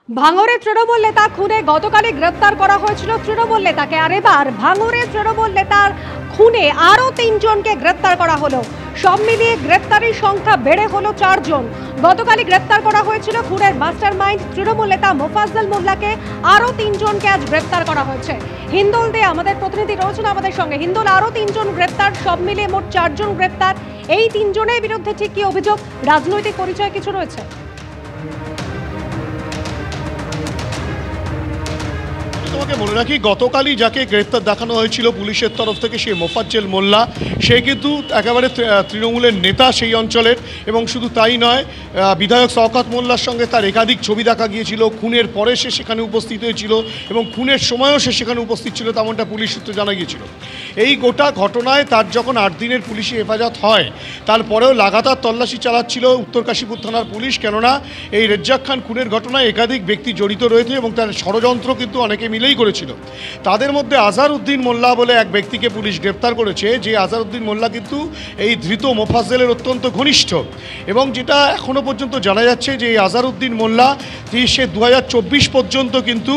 ভাঙড়ে তৃণমূল নেতা খুনে গতকালই গ্রেপ্তার করা হয়েছিল তৃণমূল নেতাকে, আর এবার ভাঙড়ে তৃণমূল নেতার খুনে আরও 3 জনকে গ্রেপ্তার করা হলো। সব মিলিয়ে গ্রেপ্তারের সংখ্যা বেড়ে হলো 4 জন। গতকালই গ্রেপ্তার করা হয়েছিল খুনের মাস্টার মাইন্ড তৃণমূল নেতা মোফাজ্জল মোল্লাকে, আরও 3 জনকে আজ গ্রেপ্তার করা হয়েছে। হিন্দোল দিয়ে আমাদের প্রতিনিধি রয়েছেন আমাদের সঙ্গে। হিন্দোল, আরও 3 জন গ্রেপ্তার, সব মিলিয়ে মোট 4 জন গ্রেপ্তার। এই 3 জনের বিরুদ্ধে ঠিক কি অভিযোগ, রাজনৈতিক পরিচয় কিছু রয়েছে? তোমাকে মনে রাখি, গতকালই যাকে গ্রেপ্তার দেখানো হয়েছিল পুলিশের তরফ থেকে, সে মোফাজ্জল মোল্লা। সে কিন্তু একেবারে তৃণমূলের নেতা সেই অঞ্চলের, এবং শুধু তাই নয়, বিধায়ক শওকত মোল্লার সঙ্গে তার একাধিক ছবি দেখা গিয়েছিল। খুনের পরে সে সেখানে উপস্থিত হয়েছিল এবং খুনের সময়ও সে সেখানে উপস্থিত ছিল, তেমনটা পুলিশ সূত্রে জানা গিয়েছিল। এই গোটা ঘটনায় তার যখন 8 দিনের পুলিশি হেফাজত হয়, তারপরেও লাগাতার তল্লাশি চালাচ্ছিল উত্তর কাশীপুর থানার পুলিশ, কেননা এই রেজ্জাক খান খুনের ঘটনায় একাধিক ব্যক্তি জড়িত রয়েছে এবং তার ষড়যন্ত্র কিন্তু অনেকে মিলেই করেছিল। তাদের মধ্যে আজহারউদ্দিন মোল্লা বলে এক ব্যক্তিকে পুলিশ গ্রেপ্তার করেছে, যে আজহারউদ্দিন মোল্লা কিন্তু এই ধৃত মোফাজ্জলের অত্যন্ত ঘনিষ্ঠ। এবং যেটা এখনও পর্যন্ত জানা যাচ্ছে যে এই আজহারউদ্দিন মোল্লা সে 2024 পর্যন্ত কিন্তু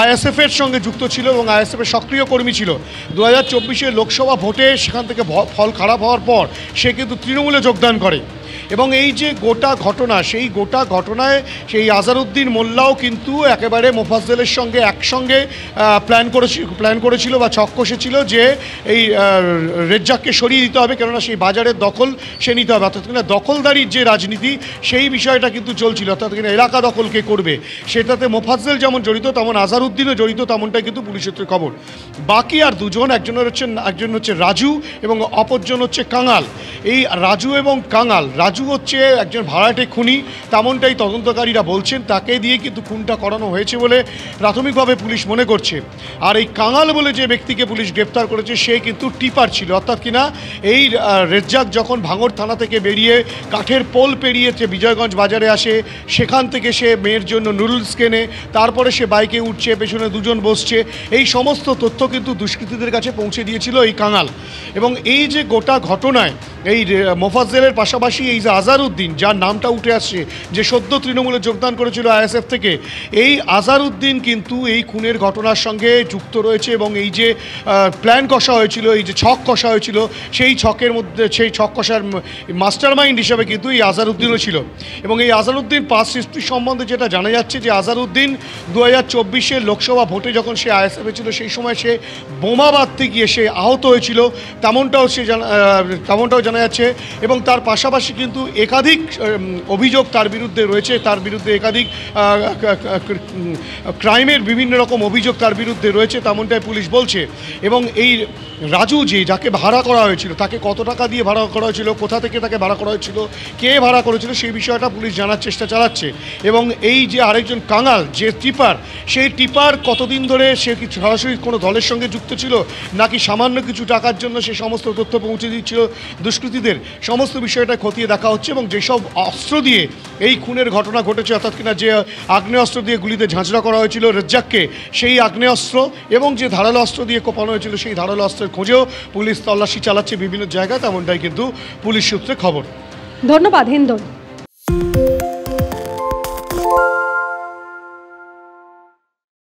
আইএসএফের সঙ্গে যুক্ত ছিল এবং আইএসএফের সক্রিয় কর্মী ছিল। 2024 লোকসভা ভোটে সেখান থেকে ফল খারাপ হওয়ার পর সে কিন্তু তৃণমূলে যোগদান করে। এবং এই যে গোটা ঘটনা, সেই গোটা ঘটনায় আজহারউদ্দিন মোল্লাও কিন্তু একেবারে মোফাজ্জলের সঙ্গে একসঙ্গে প্ল্যান করেছিল বা ছক কষেছিল যে এই রেজ্জাককে সরিয়ে দিতে হবে, কেননা সেই বাজারের দখল সে নিতে হবে। অর্থাৎ কিনা দখলদারির যে রাজনীতি, সেই বিষয়টা কিন্তু চলছিল, অর্থাৎ কিনা এলাকা দখলকে করবে। সেটাতে মোফাজ্জল যেমন জড়িত, তেমন আজহারউদ্দিনও জড়িত, তেমনটাই কিন্তু পুলিশ সূত্রে খবর। বাকি আর দুজন, একজন হচ্ছে রাজু এবং অপরজন হচ্ছে কাঙাল। এই রাজু এবং কাঙাল, রাজু হচ্ছে একজন ভাড়াটে খুনি, তেমনটাই তদন্তকারীরা বলছেন। তাকে দিয়ে কিন্তু খুনটা করানো হয়েছে বলে প্রাথমিকভাবে পুলিশ মনে করছে। আর এই কাঙাল বলে যে ব্যক্তিকে পুলিশ গ্রেপ্তার করেছে, সে কিন্তু টিপার ছিল। অর্থাৎ কিনা এই রেজ্জাক যখন ভাঙড় থানা থেকে বেরিয়ে কাঠের পোল পেরিয়ে বিজয়গঞ্জ বাজারে আসে, সেখান থেকে সে মেয়ের জন্য নুডলস কেনে, তারপরে সে বাইকে উঠছে, পেছনে 2 জন বসছে, এই সমস্ত তথ্য কিন্তু দুষ্কৃতীদের কাছে পৌঁছে দিয়েছিল এই কাঙাল। এবং এই যে গোটা ঘটনায় এই মোফাজ্জলের পাশাপাশি এই যে আজহারউদ্দিন, যার নামটা উঠে আসছে, যে সদ্য তৃণমূলে যোগদান করেছিল আইএসএফ থেকে, এই আজহারউদ্দিন কিন্তু এই খুনের ঘটনার সঙ্গে যুক্ত রয়েছে। এবং এই যে প্ল্যান কষা হয়েছিল, এই যে ছক কষা হয়েছিল, সেই ছকের মধ্যে, সেই ছক কষার মাস্টার মাইন্ড হিসাবে কিন্তু এই আজহারউদ্দিনও ছিল। এবং এই আজহারউদ্দিন পাস হিস্ট্রি সম্বন্ধে যেটা জানা যাচ্ছে, যে আজহারউদ্দিন 2024 লোকসভা ভোটে যখন সে আইএসএফে ছিল, সেই সময় সে বোমা বাঁধতে গিয়ে সে আহত হয়েছিল, তেমনটাও জানা যাচ্ছে। এবং তার পাশাপাশি কিন্তু একাধিক অভিযোগ তার বিরুদ্ধে রয়েছে, তার বিরুদ্ধে একাধিক ক্রাইমের বিভিন্ন রকম অভিযোগ তার বিরুদ্ধে রয়েছে, তেমনটাই পুলিশ বলছে। এবং এই রাজু যাকে ভাড়া করা হয়েছিল, তাকে কত টাকা দিয়ে ভাড়া করা হয়েছিল, কোথা থেকে তাকে ভাড়া করা হয়েছিল, কে ভাড়া করেছিল, সেই বিষয়টা পুলিশ জানার চেষ্টা চালাচ্ছে। এবং এই যে আরেকজন কাঙাল, যে টিপার, সেই টিপার কতদিন ধরে সে কি সরাসরি কোনো দলের সঙ্গে যুক্ত ছিল, নাকি সামান্য কিছু টাকার জন্য সে সমস্ত তথ্য পৌঁছে দিচ্ছিল দুষ্কৃতীদের, সমস্ত বিষয়টা খতিয়ে দেখা হচ্ছে। এবং যেসব অস্ত্র দিয়ে এই খুনের ঘটনা ঘটেছে, অর্থাৎ কিনা যে আগ্নেয়াস্ত্র দিয়ে গুলিতে ঝাঁঝরা করা হয়েছিল রেজ্জাককে, সেই আগ্নেয়াস্ত্র এবং যে ধারালো অস্ত্র দিয়ে কোপানো হয়েছিল, সেই ধারালো অস্ত্রের খোঁজেও পুলিশ তল্লাশি চালাচ্ছে বিভিন্ন জায়গায়, তেমনটাই কিন্তু পুলিশ সূত্রে খবর। ধন্যবাদ হিন্দোল।